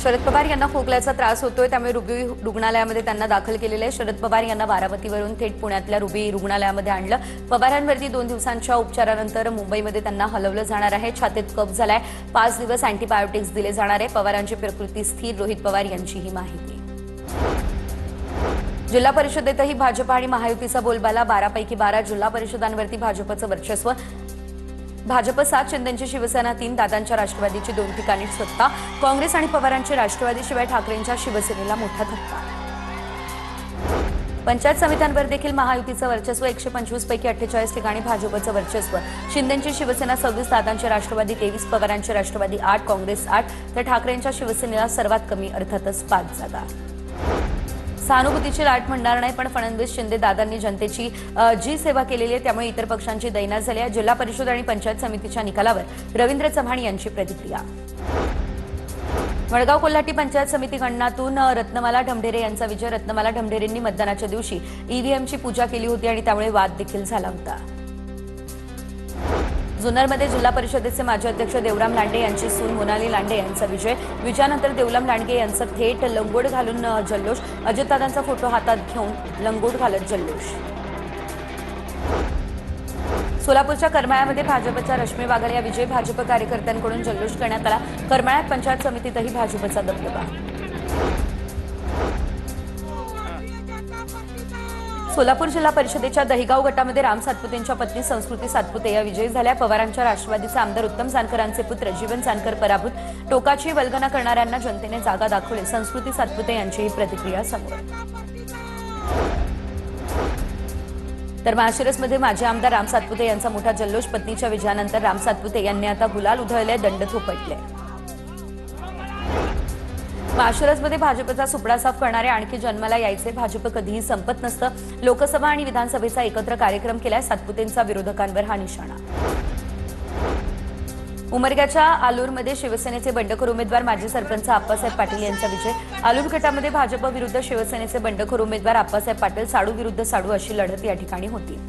शरद पवार यांना खोकल्याचा त्रास होतोय, त्यामुळे रुबी रुग्णालयामध्ये त्यांना दाखल केलेले आहे। शरद पवार यांना बारामतीवरून थेट पुण्यातल्या रुबी रुग्णालयामध्ये आणलं। पवारांवरती 2 दिवसांच्या उपचारानंतर मुंबईमध्ये त्यांना हलवलं जाणार आहे। छातीत कफ झालाय, 5 दिवस अँटीबायोटिक्स दिले जाणार आहे। पवारांची प्रकृती स्थिर, रोहित पवार यांची ही माहिती। जिल्हा परिषदेतही भाजप आणि महायुतीचा बोलबाला, 12 पैकी 12 जिल्हा परिषदांवरती भाजपचं वर्चस्व। भाजप 7, शिंदेची शिवसेना 3, दादांच्या राष्ट्रवादीची 2 ठिकाणी सत्ता। काँग्रेस आणि पवारांची राष्ट्रवादीशिवाय ठाकरेंच्या शिवसेनेला मोठा धक्का। पंचायत समित्यांवर देखील महायुतीचं वर्चस्व, 125 पैकी 48 ठिकाणी भाजपचं वर्चस्व। शिंदेची शिवसेना 26, दादांची राष्ट्रवादी 23, पवारांची राष्ट्रवादी 8, काँग्रेस 8, तर ठाकरेंच्या शिवसेनेला सर्वात कमी अर्थातच 5 जागा। सहानुभूतीची लाट म्हणणार नाही, पण फडणवीस शिंदे दादांनी जनतेची जी सेवा केलेली आहे त्यामुळे इतर पक्षांची दैना झाली आहे। जिल्हा परिषद आणि पंचायत समितीच्या निकालावर रवींद्र चव्हाण यांची प्रतिक्रिया। वडगाव कोल्हाटी पंचायत समिती गणनातून रत्नमाला ढमढेरे यांचा विजय। रत्नमाला ढमढेरेंनी मतदानाच्या दिवशी ईव्हीएमची पूजा केली होती आणि त्यामुळे वाद देखील झाला होता। जुन्नरमध्ये जिल्हा परिषदेचे माजी अध्यक्ष देवराम लांडे यांची सून मोनाली लांडे यांचा विजय। विजयानंतर देवराम लांडे यांचा थेट लंगोट घालून जल्लोष। अजितदादांचा फोटो हातात घेऊन लंगोट घालत जल्लोष। सोलापूरच्या करमाळ्यामध्ये भाजपच्या रश्मी बागल या विजयी। भाजप कार्यकर्त्यांकडून जल्लोष करण्यात आला। करमाळ्यात पंचायत समितीतही भाजपचा दबदबा। सोलापूर जिल्हा परिषदेच्या दहिगाव गटामध्ये राम सातपुतेंच्या पत्नी संस्कृती सातपुते या विजयी झाल्या। पवारांच्या राष्ट्रवादीचे आमदार उत्तम जानकरांचे पुत्र जीवन जानकर पराभूत। टोकाची वल्गना करणाऱ्यांना जनतेने जागा दाखवली, संस्कृती सातपुते यांची ही प्रतिक्रिया समोर। तर माळशिरसमध्ये माजी आमदार राम सातपुते यांचा मोठा जल्लोष। पत्नीच्या विजयानंतर राम सातपुते यांनी आता गुलाल उधळले, दंड थोपटले। माळशिरसमध्ये भाजपचा सुपडा साफ करणारे आणखी जन्माला यायचे। भाजप कधीही संपत नसतं। लोकसभा आणि विधानसभेचा एकत्र कार्यक्रम केलाय, सातपुतेंचा विरोधकांवर हा निशाणा। उमरग्याच्या आलूरमध्ये शिवसेनेचे बंडखोर उमेदवार माजी सरपंच आप्पासाहेब पाटील यांचा विजय। आलूर गटामध्ये भाजप विरुद्ध शिवसेनेचे बंडखोर उमेदवार आप्पासाहेब पाटील, साडू विरुद्ध साडू अशी लढत या ठिकाणी होती।